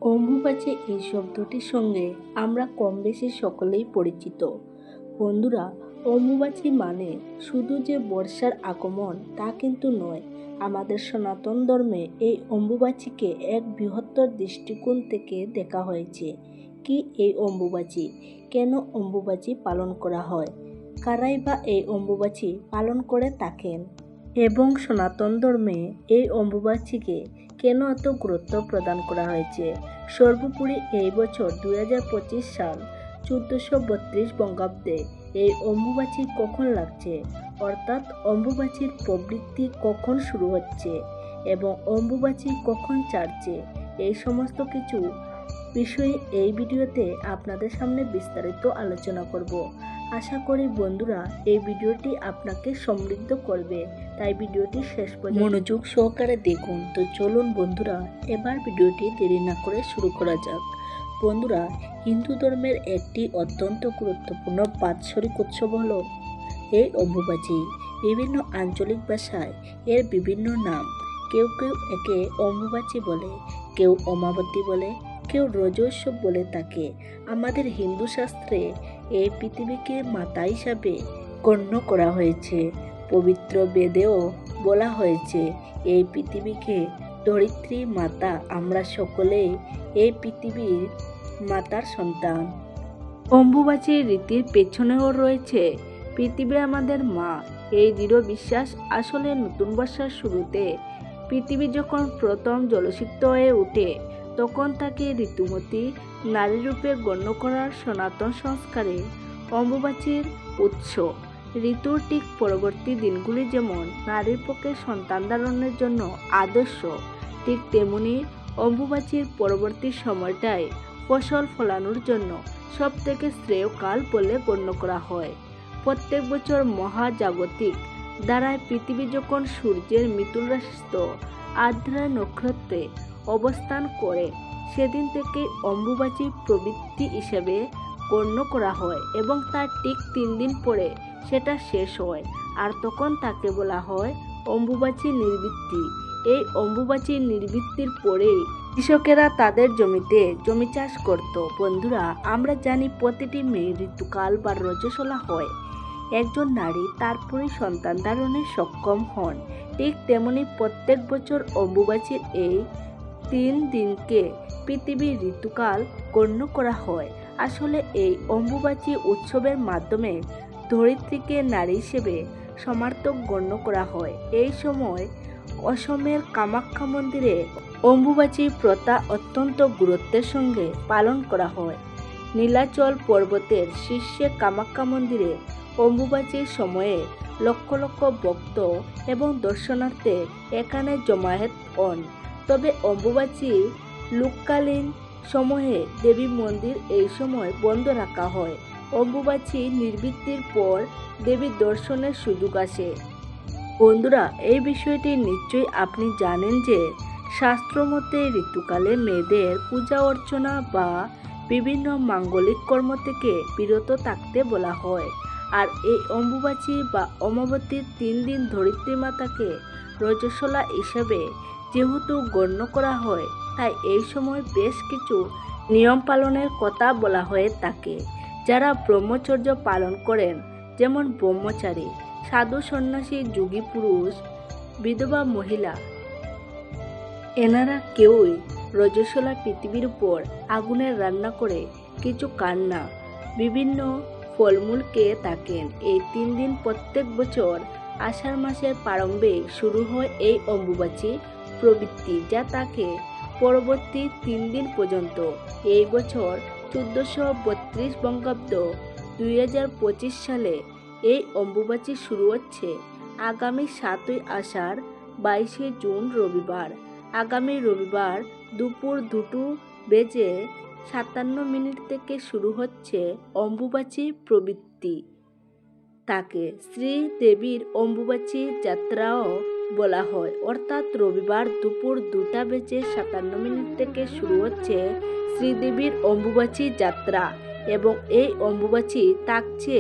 অম্বুবাচী এই শব্দটির সঙ্গে আমরা কম বেশি সকলেই পরিচিত। বন্ধুরা, অম্বুবাচী মানে শুধু যে বর্ষার আগমন তা কিন্তু নয়। আমাদের সনাতন ধর্মে এই অম্বুবাচীকে এক বৃহত্তর দৃষ্টিকোণ থেকে দেখা হয়েছে। কি এই অম্বুবাচী? কেন অম্বুবাচী পালন করা হয়? কারাই বা এই অম্বুবাচী পালন করে থাকেন? এবং সনাতন ধর্মে এই অম্বুবাচীকে কেন এত গুরুত্ব প্রদান করা হয়েছে? সর্বোপরি এই বছর 2025 সাল 1432 বঙ্গাব্দে এই অম্বুবাচী কখন লাগছে, অর্থাৎ অম্বুবাচীর প্রবৃত্তি কখন শুরু হচ্ছে এবং অম্বুবাচী কখন ছাড়ছে, এই সমস্ত কিছু বিষয়ে এই ভিডিওতে আপনাদের সামনে বিস্তারিত আলোচনা করব। আশা করি বন্ধুরা এই ভিডিওটি আপনাকে সমৃদ্ধ করবে, তাই ভিডিওটি শেষ পর্যন্ত মনোযোগ সহকারে দেখুন। তো চলুন বন্ধুরা, এবার ভিডিওটি দেরি না করে শুরু করা যাক। বন্ধুরা, হিন্দু ধর্মের একটি অত্যন্ত গুরুত্বপূর্ণ বাৎসরিক উৎসব হলো এই অম্বুবাচী। বিভিন্ন আঞ্চলিক ভাষায় এর বিভিন্ন নাম। কেউ কেউ একে অম্বুবাচী বলে, কেউ অমাবতী বলে, কেউ রজোৎসব বলে থাকে। আমাদের হিন্দু শাস্ত্রে এই পৃথিবীকে মাতা হিসাবে গণ্য করা হয়েছে। পবিত্র বেদেও বলা হয়েছে এই পৃথিবীকে ধরিত্রী মাতা। আমরা সকলেই এই পৃথিবীর মাতার সন্তান। অম্বুবাচীর রীতির পেছনেও রয়েছে পৃথিবী আমাদের মা। এই দৃঢ় বিশ্বাস আসলে নতুন বর্ষার শুরুতে পৃথিবী যখন প্রথম জলসিক্ত হয়ে ওঠে তখন তাকে ঋতুমতী নারী রূপে গণ্য করার সনাতন সংস্কারে অম্বুবাচীর উৎস। ঋতুর ঠিক পরবর্তী দিনগুলি যেমন নারীর পক্ষে সন্তান ধারণের জন্য আদর্শ, ঠিক তেমনি অম্বুবাচীর পরবর্তী সময়টাই ফসল ফলানোর জন্য সব থেকে শ্রেয়কাল বলে গণ্য করা হয়। প্রত্যেক বছর মহাজাগতিক দ্বারায় পৃথিবী যখন সূর্যের মিথুন রাশিস্থ আর্দ্রা নক্ষত্রে অবস্থান করে সেদিন থেকে অম্বুবাচী প্রবৃত্তি হিসেবে গণ্য করা হয় এবং তার ঠিক 3 দিন পরে সেটা শেষ হয়, আর তখন তাকে বলা হয় অম্বুবাচী নির্বৃত্তি। এই অম্বুবাচী নির্বৃত্তির পরেই কৃষকেরা তাদের জমিতে জমি চাষ করত। বন্ধুরা, আমরা জানি প্রতিটি মেয়ের ঋতুকাল বা রজস্বলা হয়। একজন নারী তারপরে সন্তান ধারণে সক্ষম হন। ঠিক তেমনি প্রত্যেক বছর অম্বুবাচীর এই 3 দিনকে পৃথিবীর ঋতুকাল গণ্য করা হয়। আসলে এই অম্বুবাচী উৎসবের মাধ্যমে ধরিত্রীকে নারী হিসেবে সমার্থক গণ্য করা হয়। এই সময় অসমের কামাখ্যা মন্দিরে অম্বুবাচী প্রথা অত্যন্ত গুরুত্বের সঙ্গে পালন করা হয়। নীলাচল পর্বতের শীর্ষে কামাখ্যা মন্দিরে অম্বুবাচীর সময়ে লক্ষ লক্ষ ভক্ত এবং দর্শনার্থী এখানে জমায়েত হন। তবে অম্বুবাচী লোককালীন সময়ে দেবী মন্দির এই সময় বন্ধ রাখা হয়। অম্বুবাচী নির্বৃত্তির পর দেবীর দর্শনের সুযোগ আসে। বন্ধুরা, এই বিষয়টি নিশ্চয়ই আপনি জানেন যে শাস্ত্রমতে ঋতুকালে মেয়েদের পূজা অর্চনা বা বিভিন্ন মাঙ্গলিক কর্ম থেকে বিরত থাকতে বলা হয়। আর এই অম্বুবাচী বা অমাবতীর 3 দিন ধরিত্রী মাতাকে রজস্বলা হিসেবে যেহেতু গণ্য করা হয়, তাই এই সময় বেশ কিছু নিয়ম পালনের কথা বলা হয়ে থাকে। যারা ব্রহ্মচর্য পালন করেন, যেমন ব্রহ্মচারী, সাধু, সন্ন্যাসী, যোগী পুরুষ, বিধবা মহিলা, এনারা কেউই রজস্বলা পৃথিবীর উপর আগুনের রান্না করে কিছু খান না, বিভিন্ন ফলমূল খেয়ে থাকেন। এই 3 দিন প্রত্যেক বছর আষাঢ় মাসের প্রারম্ভে শুরু হয় এই অম্বুবাচী প্রবৃত্তি, যা তাকে পরবর্তী 3 দিন পর্যন্ত। এই বছর 1432 বঙ্গাব্দ 2025 সালে এই অম্বুবাচী শুরু হচ্ছে আগামী 7ই আষাঢ় 22শে জুন রবিবার। আগামী রবিবার দুপুর 2:57 থেকে শুরু হচ্ছে অম্বুবাচী প্রবৃত্তি। তাকে শ্রীদেবীর অম্বুবাচী যাত্রাও বলা হয়, অর্থাৎ রবিবার দুপুর 2:57 থেকে শুরু হচ্ছে শ্রীদেবীর অম্বুবাচী যাত্রা এবং এই অম্বুবাচী থাকছে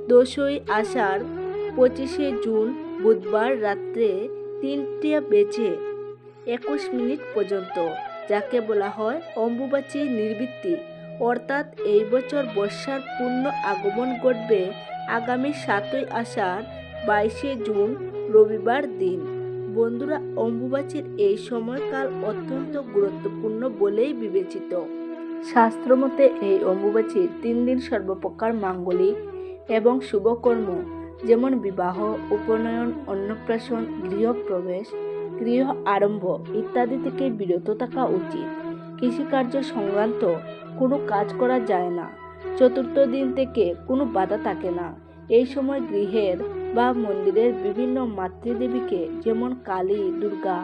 10ই আষাঢ় 25শে জুন বুধবার রাত্রে 3:21 পর্যন্ত। যাকে বলা হয় অম্বুবাচী নিবৃত্তি। অর্থাৎ এই বছর বর্ষার পূর্ণ আগমন ঘটবে আগামী 7ই আষাঢ় 22শে জুন রবিবার দিন। বন্ধুরা, অম্বুবাচীর এই সময়কাল অত্যন্ত গুরুত্বপূর্ণ বলেই বিবেচিত। শাস্ত্রমতে এই অম্বুবাচীর 3 দিন সর্বপ্রকার মাঙ্গলিক এবং শুভকর্ম যেমন বিবাহ, উপনয়ন, অন্নপ্রাশন, গৃহপ্রবেশ, গৃহ আরম্ভ ইত্যাদি থেকে বিরত থাকা উচিত। কৃষিকার্য সংক্রান্ত কোনো কাজ করা যায় না। চতুর্থ দিন থেকে কোনো বাধা থাকে না। এই সময় গৃহের বা মন্দিরের বিভিন্ন মাতৃদেবীকে যেমন কালী, দুর্গা,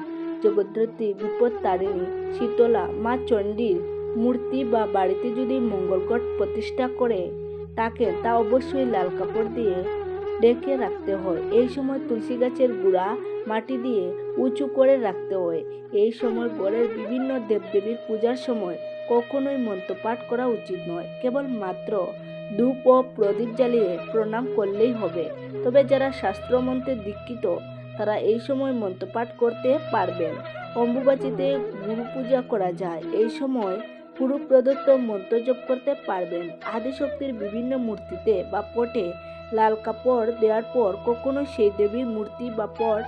জগদ্ধাত্রী, বিপত্তারিণী, শীতলা, মা চণ্ডীর মূর্তি বা বাড়িতে যদি মঙ্গলঘট প্রতিষ্ঠা করে থাকেন তা অবশ্যই লাল কাপড় দিয়ে ঢেকে রাখতে হয়। এই সময় তুলসী গাছের গোড়া মাটি দিয়ে উঁচু করে রাখতে হয়। এই সময় ঘরের বিভিন্ন দেবদেবীর পূজার সময় কখনোই মন্ত্রপাঠ করা উচিত নয়। কেবল মাত্র ধূপ ও প্রদীপ জ্বালিয়ে প্রণাম করলেই হবে। তবে যারা শাস্ত্রমন্ত্রে দীক্ষিত তারা এই সময় মন্ত্রপাঠ করতে পারবেন। অম্বুবাচীতে গুরু পূজা করা যায়। এই সময় গুরু প্রদত্ত মন্ত্র জপ করতে পারবেন। আদিশক্তির বিভিন্ন মূর্তিতে বা পটে লাল কাপড় দেওয়ার পর কখনো সেই দেবীর মূর্তি বা পট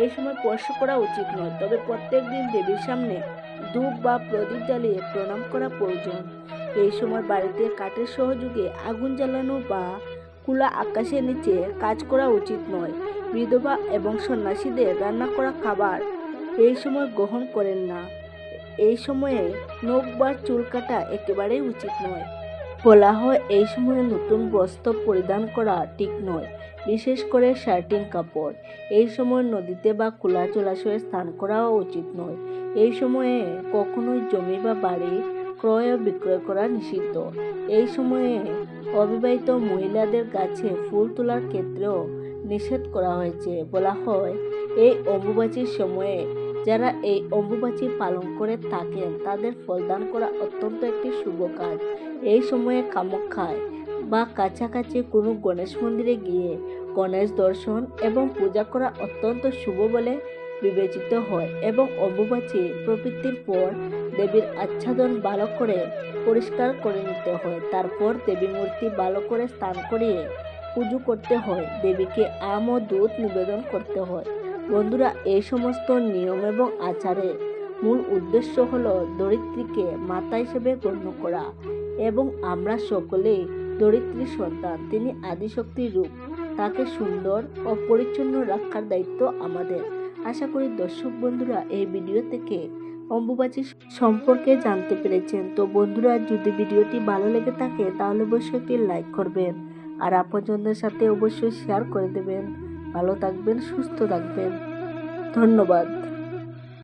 এই সময় স্পর্শ করা উচিত নয়। তবে প্রত্যেক দিন দেবীর সামনে ধূপ বা প্রদীপ জ্বালিয়ে প্রণাম করা প্রয়োজন। এই সময় বাড়িতে কাঠের সহযোগে আগুন জ্বালানো বা খোলা আকাশের নিচে কাজ করা উচিত নয়। বিধবা এবং সন্ন্যাসীদের রান্না করা খাবার এই সময় গ্রহণ করেন না। এই সময়ে নখ বা চুল কাটা একেবারেই উচিত নয়। বলা হয় এই সময়ে নতুন বস্ত্র পরিধান করা ঠিক নয়, বিশেষ করে শার্টিন কাপড়। এই সময় নদীতে বা খোলা জলাশয়ে স্নান করাও উচিত নয়। এই সময়ে কখনোই জমি বা বাড়ি ক্রয় ও বিক্রয় করা নিষিদ্ধ। এই সময়ে অবিবাহিত মহিলাদের গাছে ফুল তোলার ক্ষেত্রেও নিষেধ করা হয়েছে। বলা হয় এই অম্বুবাচীর সময়ে যারা এই অম্বুবাচী পালন করে থাকেন তাদের ফলদান করা অত্যন্ত একটি শুভ কাজ। এই সময়ে কামাখ্যায় বা কাছাকাছি কোনো গণেশ মন্দিরে গিয়ে গণেশ দর্শন এবং পূজা করা অত্যন্ত শুভ বলে বিবেচিত হয়। এবং অম্বুবাচী প্রবৃত্তির পর দেবীর আচ্ছাদন ভালো করে পরিষ্কার করে নিতে হয়। তারপর দেবী মূর্তি ভালো করে স্নান করিয়ে পুজো করতে হয়। দেবীকে আম ও দুধ নিবেদন করতে হয়। বন্ধুরা, এই সমস্ত নিয়ম এবং আচারের মূল উদ্দেশ্য হলো ধরিত্রীকে মাতা হিসেবে গণ্য করা এবং আমরা সকলেই ধরিত্রীর সন্তান। তিনি আদিশক্তির রূপ। তাকে সুন্দর ও পরিচ্ছন্ন রাখার দায়িত্ব আমাদের। আশা করি দর্শক বন্ধুরা এই ভিডিও থেকে অম্বুবাচী সম্পর্কে জানতে পেরেছেন। তো বন্ধুরা, যদি ভিডিওটি ভালো লেগে থাকে তাহলে অবশ্যই একটি লাইক করবেন আর আপনজনদের সাথে অবশ্যই শেয়ার করে দেবেন। ভালো থাকবেন, সুস্থ থাকবেন। ধন্যবাদ।